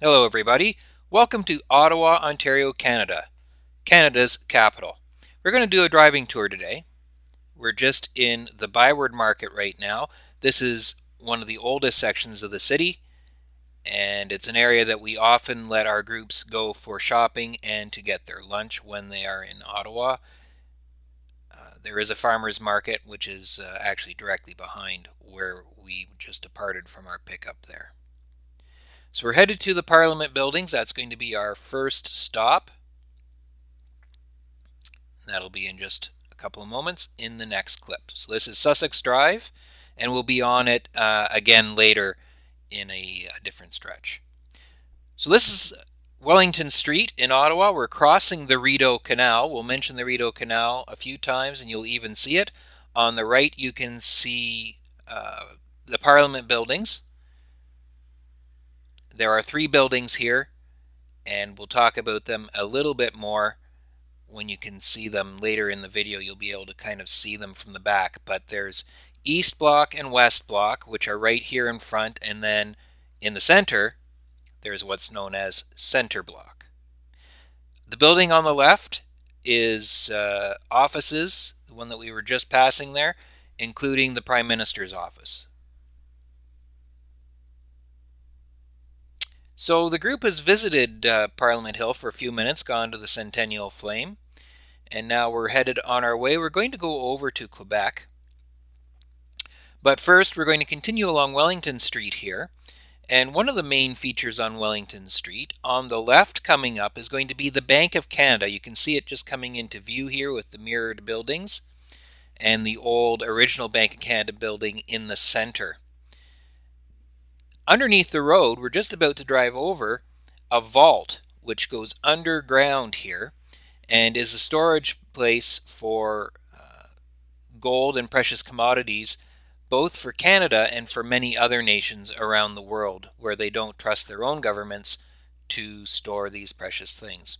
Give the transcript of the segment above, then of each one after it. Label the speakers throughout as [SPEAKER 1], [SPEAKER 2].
[SPEAKER 1] Hello everybody, welcome to Ottawa, Ontario, Canada, Canada's capital. We're going to do a driving tour today. We're just in the Byward Market right now. This is one of the oldest sections of the city, and it's an area that we often let our groups go for shopping and to get their lunch when they are in Ottawa. There is a farmer's market, which is actually directly behind where we just departed from our pickup there. So we're headed to the Parliament buildings. That's going to be our first stop. That'll be in just a couple of moments in the next clip. So this is Sussex Drive, and we'll be on it again later in a different stretch. So this is Wellington Street in Ottawa. We're crossing the Rideau Canal. We'll mention the Rideau Canal a few times, and you'll even see it. On the right, you can see the Parliament buildings. There are 3 buildings here, and we'll talk about them a little bit more when you can see them later in the video. You'll be able to kind of see them from the back, but there's East Block and West Block, which are right here in front, and then in the center there's what's known as Center Block. The building on the left is offices, the one that we were just passing there, including the Prime Minister's office. So the group has visited Parliament Hill for a few minutes, gone to the Centennial Flame, and now we're headed on our way. We're going to go over to Quebec. But first, we're going to continue along Wellington Street here. And one of the main features on Wellington Street, on the left coming up, is going to be the Bank of Canada. You can see it just coming into view here with the mirrored buildings and the old original Bank of Canada building in the center. Underneath the road, we're just about to drive over a vault which goes underground here and is a storage place for gold and precious commodities, both for Canada and for many other nations around the world where they don't trust their own governments to store these precious things.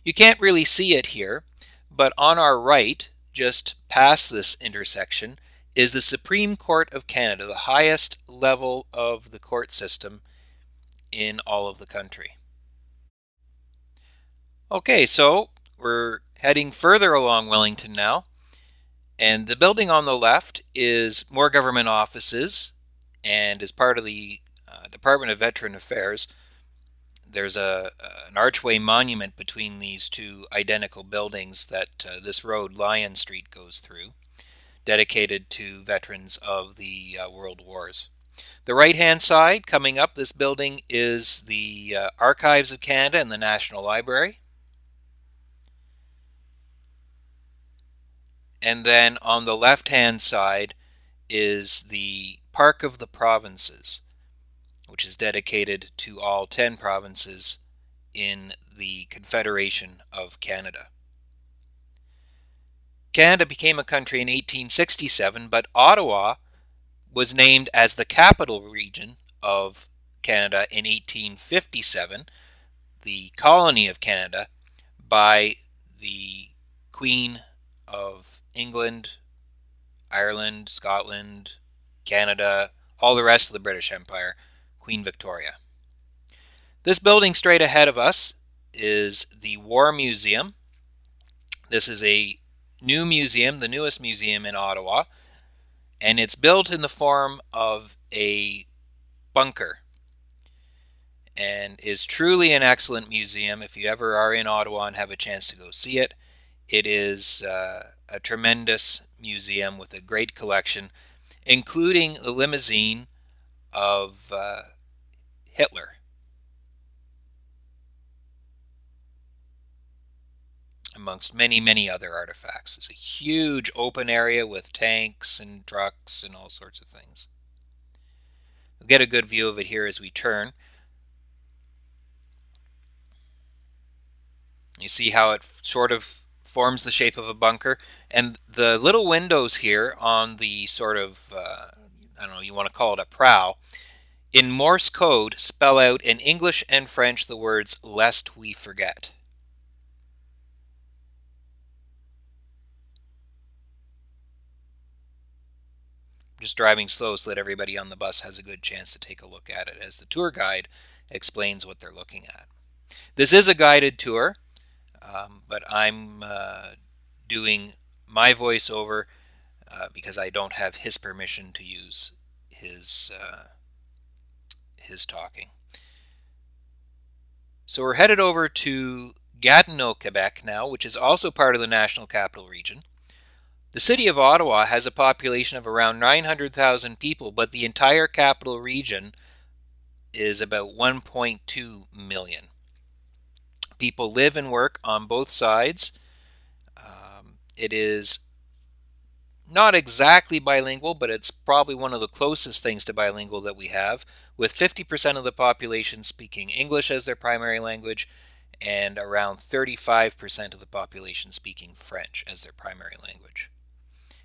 [SPEAKER 1] You can't really see it here, but on our right, just past this intersection, is the Supreme Court of Canada, the highest level of the court system in all of the country. Okay, so we're heading further along Wellington now, and the building on the left is more government offices and is part of the Department of Veteran Affairs. There's an archway monument between these two identical buildings that this road, Lyon Street, goes through, dedicated to veterans of the World Wars. The right-hand side, coming up, this building is the Archives of Canada and the National Library. And then on the left-hand side is the Park of the Provinces, which is dedicated to all 10 provinces in the Confederation of Canada. Canada became a country in 1867, but Ottawa was named as the capital region of Canada in 1857, the colony of Canada, by the Queen of England, Ireland, Scotland, Canada, all the rest of the British Empire, Queen Victoria. This building straight ahead of us is the War Museum. This is a new museum, the newest museum in Ottawa, and it's built in the form of a bunker and is truly an excellent museum. If you ever are in Ottawa and have a chance to go see it, it is a tremendous museum with a great collection, including the limousine of Hitler. Amongst many, many other artifacts. It's a huge open area with tanks and trucks and all sorts of things. We'll get a good view of it here as we turn. You see how it sort of forms the shape of a bunker, and the little windows here on the sort of, I don't know, you want to call it a prow, in Morse code spell out in English and French the words, "Lest we forget." Just driving slow so that everybody on the bus has a good chance to take a look at it, as the tour guide explains what they're looking at. This is a guided tour, but I'm doing my voiceover because I don't have his permission to use his talking. So we're headed over to Gatineau, Quebec now, which is also part of the National Capital Region. The city of Ottawa has a population of around 900,000 people, but the entire capital region is about 1.2 million. People live and work on both sides. It is not exactly bilingual, but it's probably one of the closest things to bilingual that we have, with 50% of the population speaking English as their primary language and around 35% of the population speaking French as their primary language.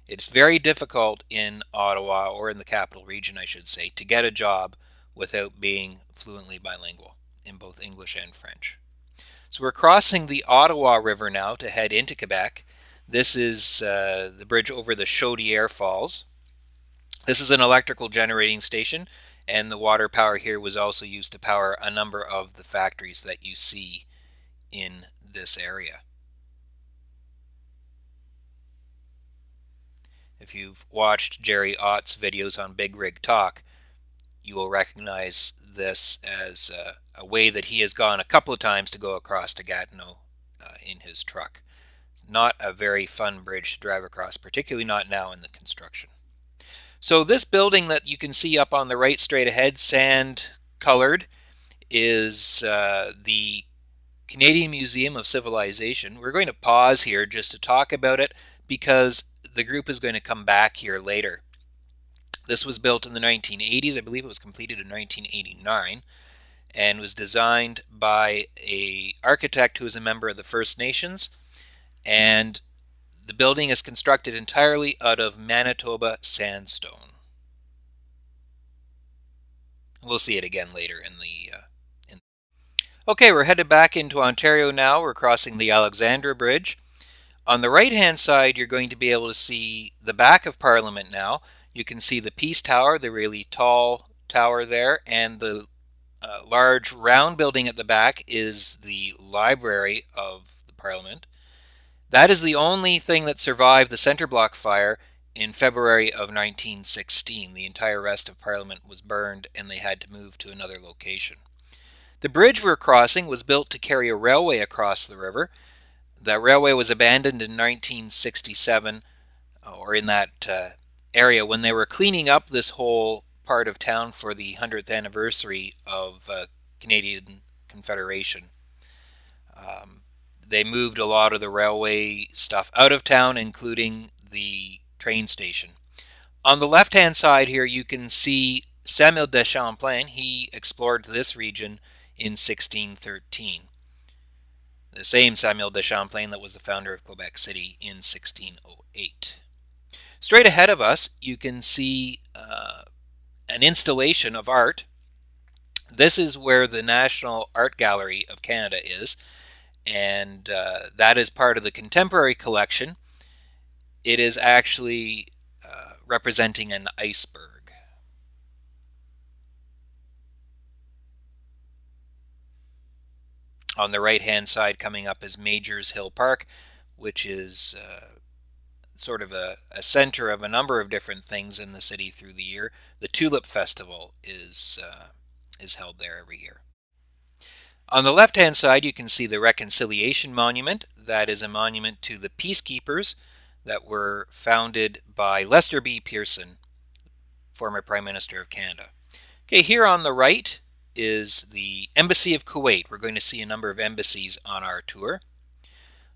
[SPEAKER 1] It's very difficult in Ottawa, or in the capital region I should say, to get a job without being fluently bilingual in both English and French. So we're crossing the Ottawa River now to head into Quebec. This is the bridge over the Chaudière Falls. This is an electrical generating station, and the water power here was also used to power a number of the factories that you see in this area. If you've watched Jerry Ott's videos on Big Rig Talk, you will recognize this as a way that he has gone a couple of times to go across to Gatineau in his truck. Not a very fun bridge to drive across, particularly not now in the construction. So this building that you can see up on the right straight ahead, sand colored, is the Canadian Museum of Civilization. We're going to pause here just to talk about it because the group is going to come back here later. This was built in the 1980s. I believe it was completed in 1989 and was designed by an architect who is a member of the First Nations, and the building is constructed entirely out of Manitoba sandstone. We'll see it again later in the Okay, we're headed back into Ontario now. We're crossing the Alexandra Bridge. On the right-hand side, you're going to be able to see the back of Parliament now. You can see the Peace Tower, the really tall tower there, and the large round building at the back is the Library of the Parliament. That is the only thing that survived the Centre Block fire in February of 1916. The entire rest of Parliament was burned and they had to move to another location. The bridge we're crossing was built to carry a railway across the river. That railway was abandoned in 1967, or in that area, when they were cleaning up this whole part of town for the 100th anniversary of Canadian Confederation. They moved a lot of the railway stuff out of town, including the train station. On the left-hand side here, you can see Samuel de Champlain. He explored this region in 1613. The same Samuel de Champlain that was the founder of Quebec City in 1608. Straight ahead of us, you can see an installation of art. This is where the National Art Gallery of Canada is, and that is part of the contemporary collection. It is actually representing an iceberg. On the right-hand side coming up is Majors Hill Park, which is sort of a center of a number of different things in the city through the year. The Tulip Festival is held there every year. On the left-hand side, you can see the Reconciliation Monument. That is a monument to the peacekeepers that were founded by Lester B. Pearson, former Prime Minister of Canada. Okay, here on the right is the Embassy of Kuwait. We're going to see a number of embassies on our tour.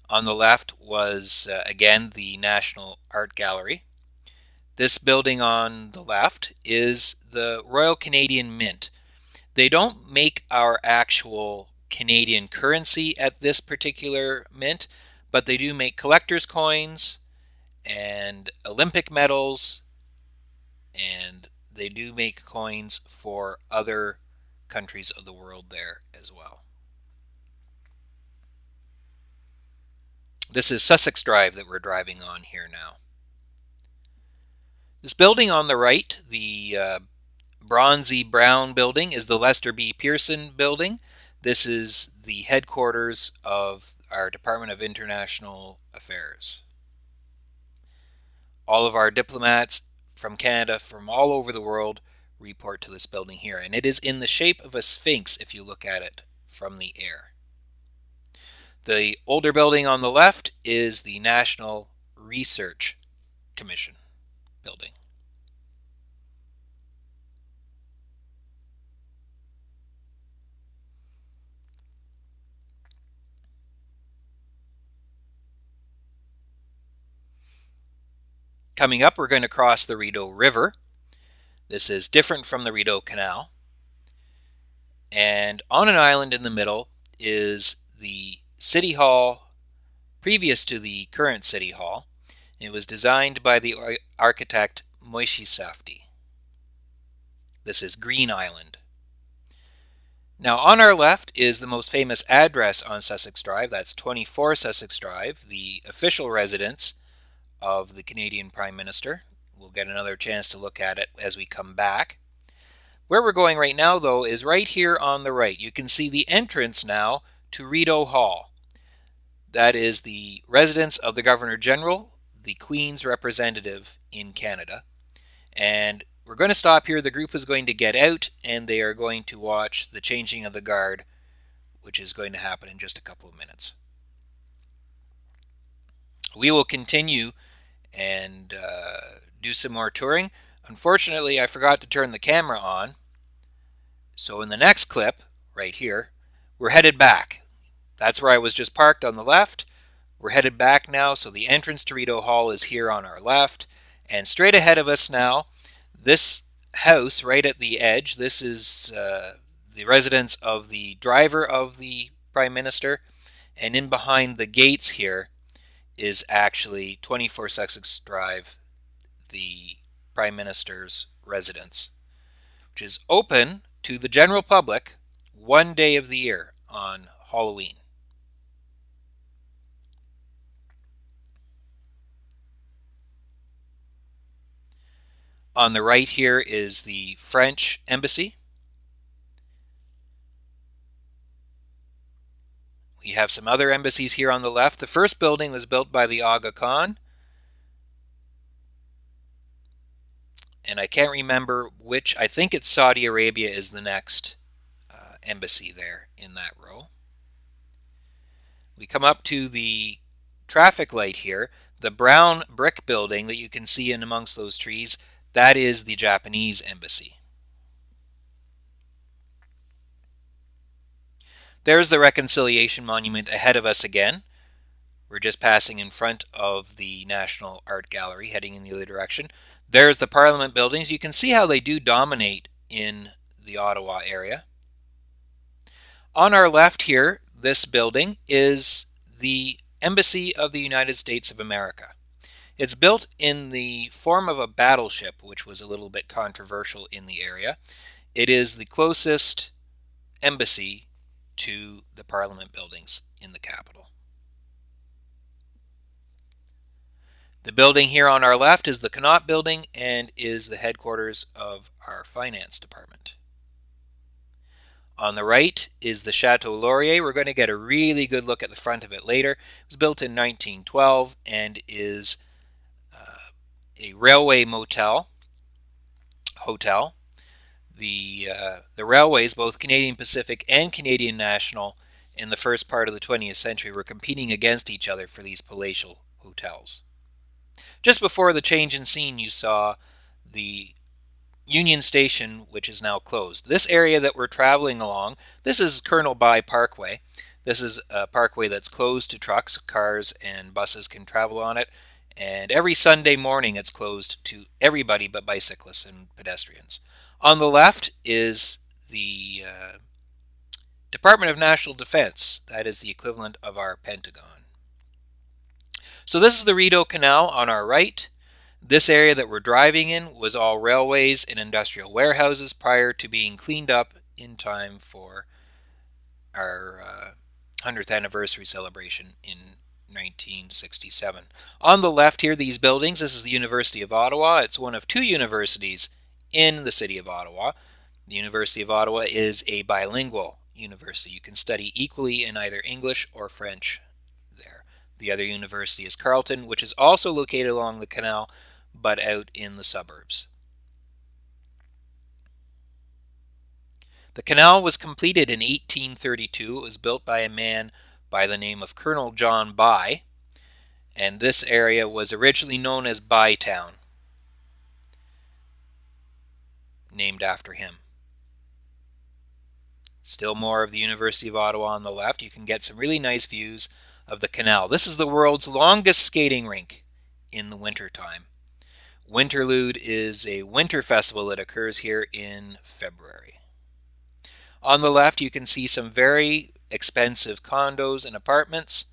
[SPEAKER 1] On the left was, again, the National Art Gallery. This building on the left is the Royal Canadian Mint. They don't make our actual Canadian currency at this particular mint, but they do make collector's coins and Olympic medals, and they do make coins for other countries of the world there as well. This is Sussex Drive that we're driving on here now. This building on the right, the bronzy brown building is the Lester B. Pearson building. This is the headquarters of our Department of International Affairs. All of our diplomats from Canada, from all over the world, report to this building here. And it is in the shape of a sphinx if you look at it from the air. The older building on the left is the National Research Commission building. Coming up, we're going to cross the Rideau River. This is different from the Rideau Canal. And on an island in the middle is the City Hall previous to the current City Hall. It was designed by the architect Moishe Safdie. This is Green Island. Now on our left is the most famous address on Sussex Drive. That's 24 Sussex Drive, the official residence of the Canadian Prime Minister. We'll get another chance to look at it as we come back. Where we're going right now, though, is right here on the right. You can see the entrance now to Rideau Hall. That is the residence of the Governor-General, the Queen's representative in Canada. And we're going to stop here. The group is going to get out, and they are going to watch the changing of the guard, which is going to happen in just a couple of minutes. We will continue and do some more touring. Unfortunately, I forgot to turn the camera on. So in the next clip, right here, we're headed back. That's where I was just parked on the left. We're headed back now, so the entrance to Rideau Hall is here on our left. And straight ahead of us now, this house right at the edge, this is the residence of the driver of the Prime Minister. And in behind the gates here is actually 24 Sussex Drive, the Prime Minister's residence, which is open to the general public one day of the year on Halloween. On the right here is the French Embassy. We have some other embassies here on the left. The first building was built by the Aga Khan. And I can't remember which. I think it's Saudi Arabia is the next embassy there in that row. We come up to the traffic light here. The brown brick building that you can see in amongst those trees, that is the Japanese embassy. There's the Reconciliation Monument ahead of us again. We're just passing in front of the National Art Gallery, heading in the other direction. There's the Parliament buildings. You can see how they do dominate in the Ottawa area. On our left here, this building is the Embassy of the United States of America. It's built in the form of a battleship, which was a little bit controversial in the area. It is the closest embassy to the Parliament buildings in the capital. The building here on our left is the Connaught Building and is the headquarters of our finance department. On the right is the Chateau Laurier. We're going to get a really good look at the front of it later. It was built in 1912 and is a railway hotel. The railways, both Canadian Pacific and Canadian National, in the first part of the 20th century were competing against each other for these palatial hotels. Just before the change in scene, you saw the Union Station, which is now closed. This area that we're traveling along, this is Colonel By Parkway. This is a parkway that's closed to trucks. Cars and buses can travel on it. And every Sunday morning it's closed to everybody but bicyclists and pedestrians. On the left is the Department of National Defense. That is the equivalent of our Pentagon. So this is the Rideau Canal on our right. This area that we're driving in was all railways and industrial warehouses prior to being cleaned up in time for our 100th anniversary celebration in 1967. On the left here, these buildings, this is the University of Ottawa. It's one of two universities in the city of Ottawa. The University of Ottawa is a bilingual university. You can study equally in either English or French there. The other university is Carleton, which is also located along the canal, but out in the suburbs. The canal was completed in 1832. It was built by a man by the name of Colonel John By, and this area was originally known as Bytown, named after him. Still more of the University of Ottawa on the left. You can get some really nice views of the canal. This is the world's longest skating rink in the winter time. Winterlude is a winter festival that occurs here in February. On the left, you can see some very expensive condos and apartments.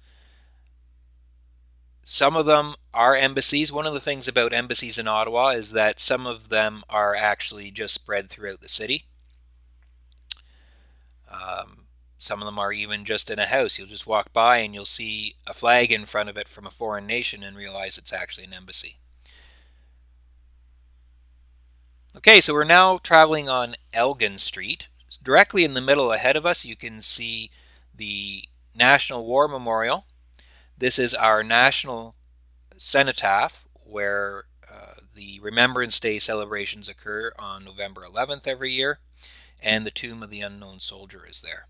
[SPEAKER 1] Some of them are embassies. One of the things about embassies in Ottawa is that some of them are actually just spread throughout the city. Some of them are even just in a house. You'll just walk by and you'll see a flag in front of it from a foreign nation and realize it's actually an embassy. Okay, so we're now traveling on Elgin Street. Directly in the middle ahead of us, you can see the National War Memorial. This is our national cenotaph, where the Remembrance Day celebrations occur on November 11th every year, and the Tomb of the Unknown Soldier is there.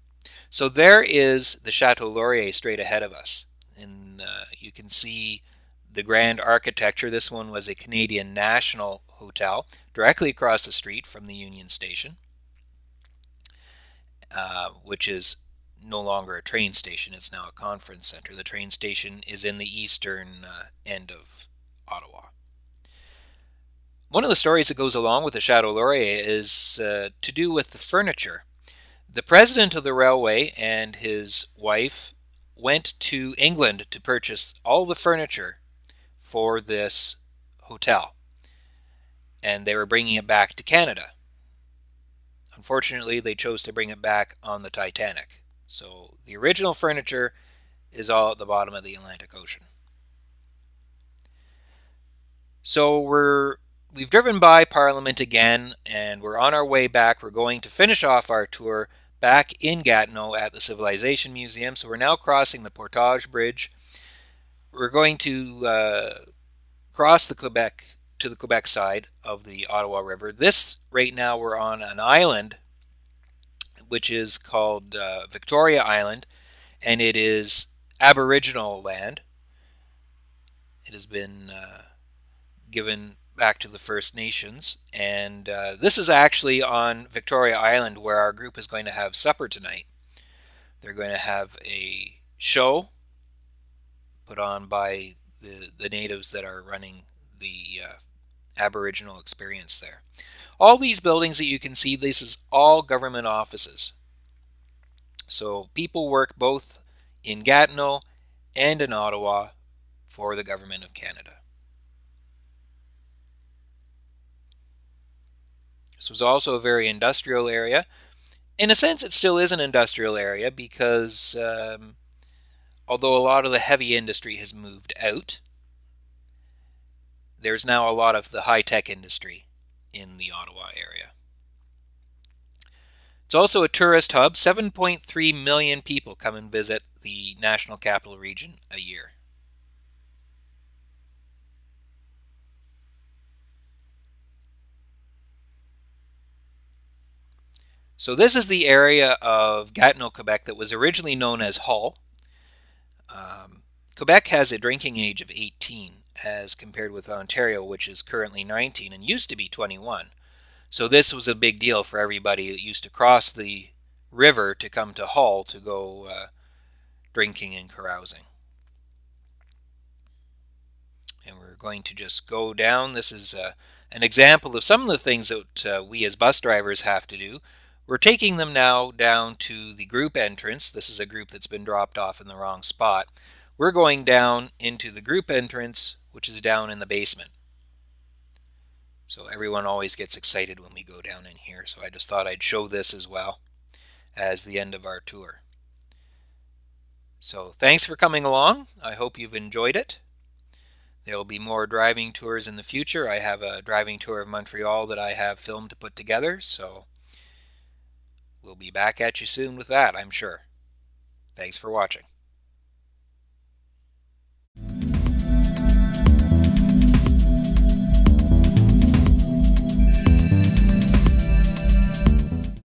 [SPEAKER 1] So there is the Chateau Laurier straight ahead of us, and you can see the grand architecture. This one was a Canadian National Hotel directly across the street from the Union Station, which is no longer a train station. It's now a conference center. The train station is in the eastern end of Ottawa. One of the stories that goes along with the Chateau Laurier is to do with the furniture. The president of the railway and his wife went to England to purchase all the furniture for this hotel, and they were bringing it back to Canada. Unfortunately, they chose to bring it back on the Titanic. So the original furniture is all at the bottom of the Atlantic Ocean. So we've driven by Parliament again, and we're on our way back. We're going to finish off our tour back in Gatineau at the Civilization Museum. So we're now crossing the Portage Bridge. We're going to cross the Quebec side of the Ottawa River. This, right now, we're on an island which is called Victoria Island, and it is Aboriginal land. It has been given back to the First Nations, and this is actually on Victoria Island where our group is going to have supper tonight. They're going to have a show put on by the natives that are running the Aboriginal experience there. All these buildings that you can see, this is all government offices. So people work both in Gatineau and in Ottawa for the Government of Canada. This was also a very industrial area. In a sense, it still is an industrial area because although a lot of the heavy industry has moved out, there's now a lot of the high-tech industry in the Ottawa area. It's also a tourist hub. 7.3 million people come and visit the National Capital Region a year. So this is the area of Gatineau, Quebec that was originally known as Hull. Quebec has a drinking age of 18 as compared with Ontario, which is currently 19 and used to be 21. So this was a big deal for everybody that used to cross the river to come to Hull to go drinking and carousing. And we're going to just go down. This is an example of some of the things that we as bus drivers have to do. We're taking them now down to the group entrance. This is a group that's been dropped off in the wrong spot. We're going down into the group entrance, which is down in the basement. So everyone always gets excited when we go down in here. So I just thought I'd show this as well as the end of our tour. So thanks for coming along. I hope you've enjoyed it. There will be more driving tours in the future. I have a driving tour of Montreal that I have filmed to put together, so we'll be back at you soon with that, I'm sure. Thanks for watching.